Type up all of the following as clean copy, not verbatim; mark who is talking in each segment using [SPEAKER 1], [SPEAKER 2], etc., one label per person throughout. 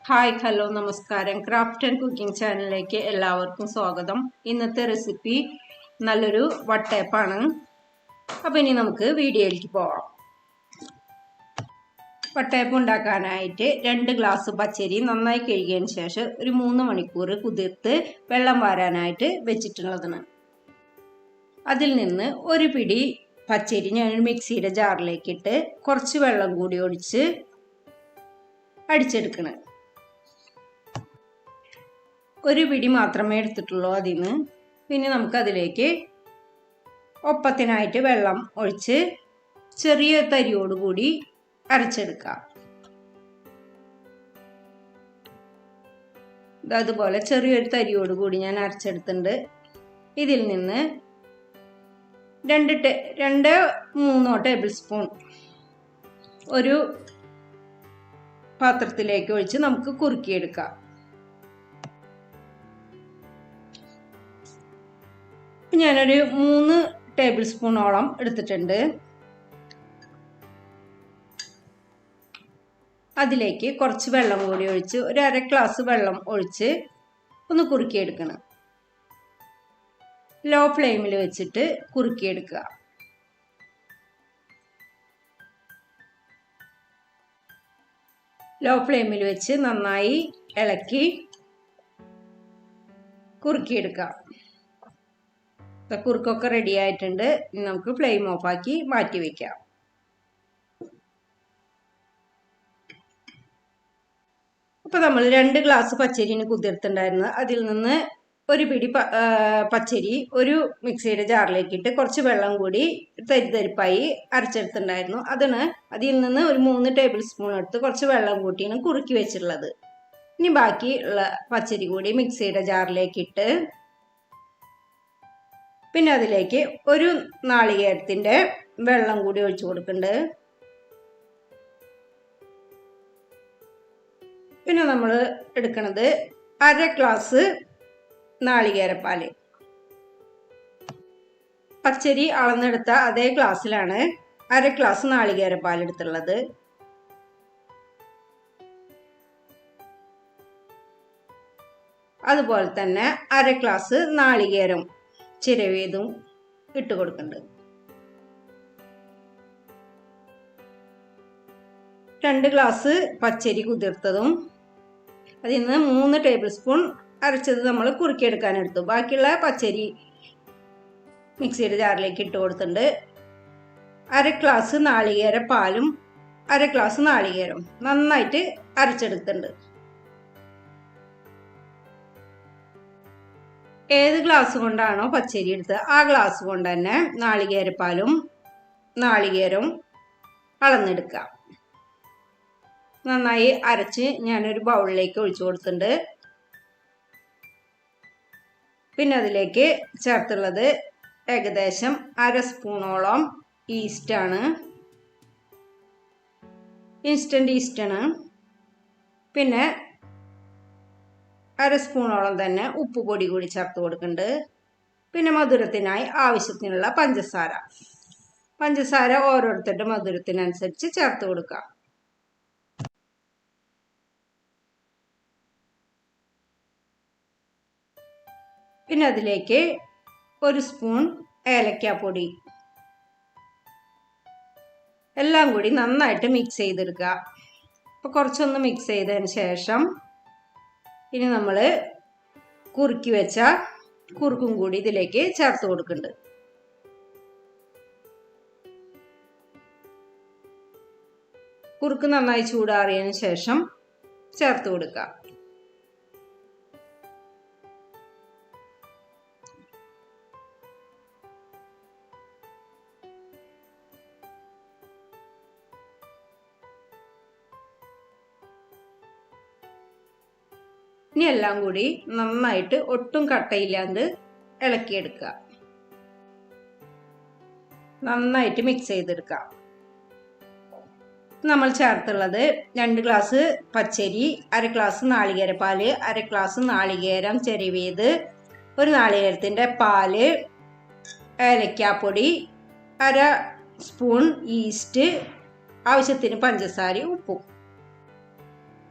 [SPEAKER 1] Hi hello നമസ്കാരം. Craft and cooking ചാനലിലേക്ക് എല്ലാവർക്കും സ്വാഗതം. ഇന്നത്തെ റെസിപ്പി നല്ലൊരു വട്ടയപ്പാണ്. അപ്പോൾ ഇനി നമുക്ക് വീഡിയോയിലേക്ക് പോവാം. വട്ടയപ്പം ഉണ്ടാക്കാനായിട്ട് 2 ഗ്ലാസ് പച്ചരി നന്നായി കഴുകിയതിന് ശേഷം ഒരു 3 മണിക്കൂർ കുതിർത്ത് വെള്ളം വാരാനായിട്ട് വെച്ചിട്ടുള്ളതാണ്. അതിൽ നിന്ന് ഒരു പിടി പച്ചരി ഞാൻ മിക്സിയുടെ ജാറിലേക്ക് ഇട്ട് കുറച്ച് വെള്ളം കൂടി ഒഴിച്ച് അടിച്ചെടുക്കണം. ഒരു പിടി മാത്രമേ എടുത്തിട്ടുള്ളൂ അതിന്. പിന്നെ നമുക്കതിലേക്ക് ഒപ്പത്തിനായിട്ട് വെള്ളം ഒഴിച്ച് ചെറിയ തരിയോടുകൂടി അരച്ചെടുക്കാം. അതുപോലെ ചെറിയൊരു തരിയോടുകൂടി ഞാൻ അരച്ചെടുത്തിട്ടുണ്ട്. ഇതിൽ നിന്ന് 2-3 ടേബിൾ സ്പൂൺ ഒരു പാത്രത്തിലേക്ക് ഒഴിച്ച് നമുക്ക് കുറുക്കിയെടുക്കാം. ഞാനൊരു 3 ടേബിൾ സ്പൂണോളം എടുത്തിട്ടുണ്ട്. അതിലേക്ക് കുറച്ച് വെള്ളം കൂടി ഒഴിച്ച് ഒരു 1/2 ഗ്ലാസ് വെള്ളം ഒഴിച്ച് ഒന്ന് കുറുക്കിയെടുക്കണം. ലോ ഫ്ലെയിമിൽ വെച്ചിട്ട് കുറുക്കിയെടുക്കുക. ലോ ഫ്ലെയിമിൽ വെച്ച് നന്നായി ഇളക്കി കുറുക്കിയെടുക്കാം. കുറുക്കൊക്കെ റെഡി ആയിട്ടുണ്ട്. ഇനി നമുക്ക് ഫ്ലെയിം ഓഫാക്കി മാറ്റി വെക്കാം. അപ്പോൾ നമ്മൾ 2 ഗ്ലാസ് പച്ചരിന് കുതിർത്തുണ്ടായിരുന്നു. അതിൽ നിന്ന് ഒരു പിടി പച്ചരി ഒരു മിക്സിയുടെ ജാറിലേക്ക് ഇട്ട് കുറച്ച് വെള്ളം കൂടി തരിതരിപ്പായി അരച്ചെടുത്തിട്ടുണ്ടായിരുന്നു. അതിൽ നിന്ന് ഒരു 3 ടേബിൾ സ്പൂൺ എടുത്ത് കുറച്ച് വെള്ളം കൂട്ടിയാണ് കുറുക്കി വെച്ചിട്ടുള്ളത്. ഇനി ബാക്കി ഉള്ള പച്ചരി കൂടി മിക്സിയുടെ ജാറിലേക്ക് ഇട്ട് പിന്നെ അതിലേക്ക് ഒരു നാളികേരത്തിൻ്റെ വെള്ളം കൂടി ഒഴിച്ചു കൊടുക്കുന്നുണ്ട്. പിന്നെ നമ്മൾ എടുക്കുന്നത് 1/2 ഗ്ലാസ് നാളികേരപ്പാല്. പച്ചരി അളന്നെടുത്ത അതേ ഗ്ലാസ്സിലാണ് 1/2 ഗ്ലാസ് നാളികേരപ്പാൽ എടുത്തുള്ളത്. അതുപോലെ തന്നെ 1/2 ഗ്ലാസ് നാളികേരം ചിരവിയതും ഇട്ട് കൊടുക്കുന്നുണ്ട്. 2 ഗ്ലാസ് പച്ചരി കുതിർത്തതും അതിൽ നിന്ന് 3 ടേബിൾ സ്പൂൺ അരച്ചത് നമ്മൾ കുറുക്കിയെടുക്കാനെടുത്തു. ബാക്കിയുള്ള പച്ചരി മിക്സിയുടെ ജാറിലേക്ക് ഇട്ട് കൊടുത്തിട്ടുണ്ട്. 1/2 ഗ്ലാസ് നാളികേര പാലും 1/2 ഗ്ലാസ് നാളികേരം നന്നായിട്ട് അരച്ചെടുത്തിട്ടുണ്ട്. ഏത് ഗ്ലാസ് കൊണ്ടാണോ പച്ചരി എടുത്തത് ആ ഗ്ലാസ് കൊണ്ട് തന്നെ നാളികേരപ്പാലും നാളികേരവും അളന്നെടുക്കാം. നന്നായി അരച്ച് ഞാനൊരു ബൗളിലേക്ക് ഒഴിച്ചു കൊടുത്തിട്ടുണ്ട്. പിന്നെ അതിലേക്ക് ചേർത്തുള്ളത് ഏകദേശം 1/2 സ്പൂണോളം ഈസ്റ്റാണ്. ഇൻസ്റ്റൻറ്റ് ഈസ്റ്റാണ്. പിന്നെ 1/2 സ്പൂണോളം തന്നെ ഉപ്പ് പൊടി കൂടി ചേർത്ത് കൊടുക്കുന്നുണ്ട്. പിന്നെ മധുരത്തിനായി ആവശ്യത്തിനുള്ള പഞ്ചസാര ഓരോരുത്തരുടെ മധുരത്തിനനുസരിച്ച് ചേർത്ത് കൊടുക്കുക. പിന്നെ അതിലേക്ക് 1 സ്പൂൺ ഏലക്കാപ്പൊടി എല്ലാം കൂടി നന്നായിട്ട് മിക്സ് ചെയ്തെടുക്കുക. അപ്പോൾ കുറച്ചൊന്ന് മിക്സ് ചെയ്തതിന് ശേഷം ഇനി നമ്മൾ കുറുക്കി വെച്ച കുറുക്കും കൂടി ഇതിലേക്ക് ചേർത്ത് കൊടുക്കുന്നുണ്ട്. കുറുക്ക് നന്നായി ചൂടാറിയതിന് ശേഷം ചേർത്ത് കൊടുക്കുക. ഇനി എല്ലാം കൂടി നന്നായിട്ട് ഒട്ടും കട്ടയില്ലാണ്ട് ഇളക്കിയെടുക്കുക. നന്നായിട്ട് മിക്സ് ചെയ്തെടുക്കുക. നമ്മൾ ചേർത്തുള്ളത് 2 ഗ്ലാസ് പച്ചരി, 1/2 ഗ്ലാസ് നാളികേരപ്പാല്, 1/2 ഗ്ലാസ് നാളികേരം ചിരവിയത്, ഒരു നാളികേരത്തിൻ്റെ പാല്, ഏലക്കാപ്പൊടി, 1/2 സ്പൂൺ ഈസ്റ്റ്, ആവശ്യത്തിന് പഞ്ചസാരയും ഉപ്പും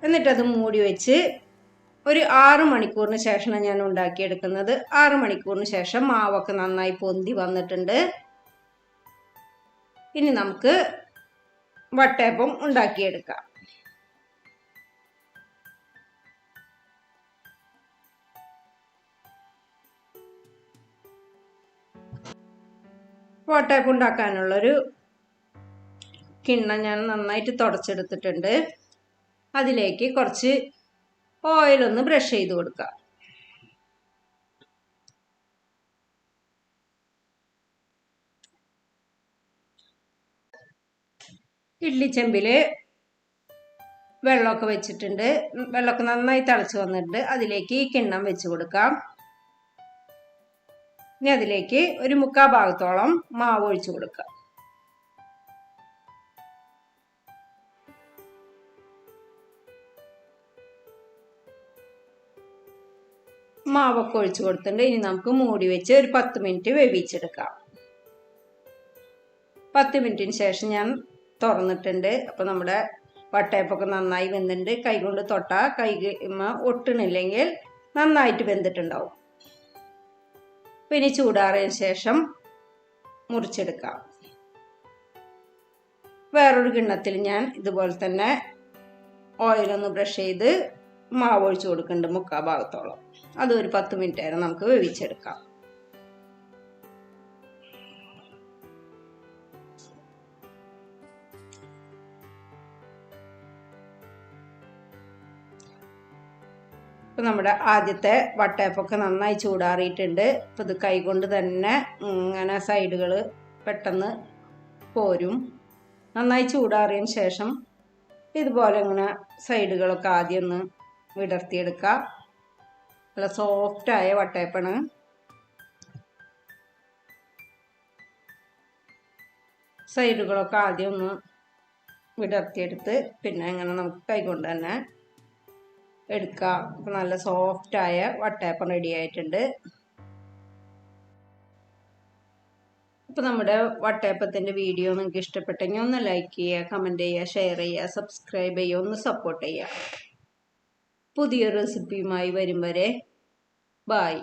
[SPEAKER 1] എന്നിട്ടത് മൂടി വെച്ച് ഒരു 6 മണിക്കൂറിന് ശേഷമാണ് ഞാൻ ഉണ്ടാക്കിയെടുക്കുന്നത്. 6 മണിക്കൂറിന് ശേഷം മാവൊക്കെ നന്നായി പൊന്തി വന്നിട്ടുണ്ട്. ഇനി നമുക്ക് വട്ടയപ്പം ഉണ്ടാക്കിയെടുക്കാം. വട്ടയപ്പം ഉണ്ടാക്കാനുള്ളൊരു കിണ്ണം ഞാൻ നന്നായിട്ട് തുടച്ചെടുത്തിട്ടുണ്ട്. അതിലേക്ക് കുറച്ച് ഓയിലൊന്ന് ബ്രഷ് ചെയ്ത് കൊടുക്കുക. ഇഡ്ലിച്ചെമ്പിൽ വെള്ളമൊക്കെ വെച്ചിട്ടുണ്ട്. വെള്ളമൊക്കെ നന്നായി തിളച്ച് വന്നിട്ടുണ്ട്. അതിലേക്ക് ഈ കിണ്ണം വെച്ച് കൊടുക്കാം. ഇനി അതിലേക്ക് ഒരു 3/4 ഭാഗത്തോളം മാവ് ഒഴിച്ചു കൊടുക്കാം. മാവൊക്കെ ഒഴിച്ചു കൊടുത്തിട്ടുണ്ട്. ഇനി നമുക്ക് മൂടി വെച്ച് ഒരു 10 മിനിറ്റ് വേവിച്ചെടുക്കാം. 10 മിനിറ്റിന് ശേഷം ഞാൻ തുറന്നിട്ടുണ്ട്. അപ്പോൾ നമ്മുടെ വട്ടയപ്പൊക്കെ നന്നായി വെന്തിട്ടുണ്ട്. കൈകൊണ്ട് തൊട്ടാൽ കൈ ഒട്ടണില്ലെങ്കിൽ നന്നായിട്ട് വെന്തിട്ടുണ്ടാവും. പിന്നെ ചൂടാറിയതിന് ശേഷം മുറിച്ചെടുക്കാം. വേറൊരു കിണ്ണത്തിൽ ഞാൻ ഇതുപോലെ തന്നെ ഓയിലൊന്ന് ബ്രഷ് ചെയ്ത് മാവ് ഒഴിച്ചു കൊടുക്കുന്നുണ്ട് 3/4 ഭാഗത്തോളം. അതൊരു 10 മിനിറ്റ് നേരം നമുക്ക് വേവിച്ചെടുക്കാം. ഇപ്പം നമ്മുടെ ആദ്യത്തെ വട്ടയപ്പൊക്കെ നന്നായി ചൂടാറിയിട്ടുണ്ട്. ഇപ്പം ഇത് കൈ കൊണ്ട് തന്നെ ഇങ്ങനെ സൈഡുകൾ പെട്ടെന്ന് പോരും. നന്നായി ചൂടാറിയതിന് ശേഷം ഇതുപോലെ ഇങ്ങനെ സൈഡുകളൊക്കെ ആദ്യം ഒന്ന് വിടർത്തിയെടുക്കുക. നല്ല സോഫ്റ്റായ വട്ടയപ്പാണ്. സൈഡുകളൊക്കെ ആദ്യം ഒന്ന് വിടർത്തിയെടുത്ത് പിന്നെ ഇങ്ങനെ നമുക്ക് കൈകൊണ്ട് തന്നെ എടുക്കാം. അപ്പം നല്ല സോഫ്റ്റായ വട്ടയപ്പം റെഡി ആയിട്ടുണ്ട്. അപ്പോൾ നമ്മുടെ വട്ടയപ്പത്തിൻ്റെ വീഡിയോ നിങ്ങൾക്ക് ഇഷ്ടപ്പെട്ടെങ്കിൽ ഒന്ന് ലൈക്ക് ചെയ്യുക, കമൻറ്റ് ചെയ്യുക, ഷെയർ ചെയ്യുക, സബ്സ്ക്രൈബ് ചെയ്യുക, ഒന്ന് സപ്പോർട്ട് ചെയ്യുക. പുതിയൊരു റെസിപ്പിയുമായി വരും വരെ ബായ്.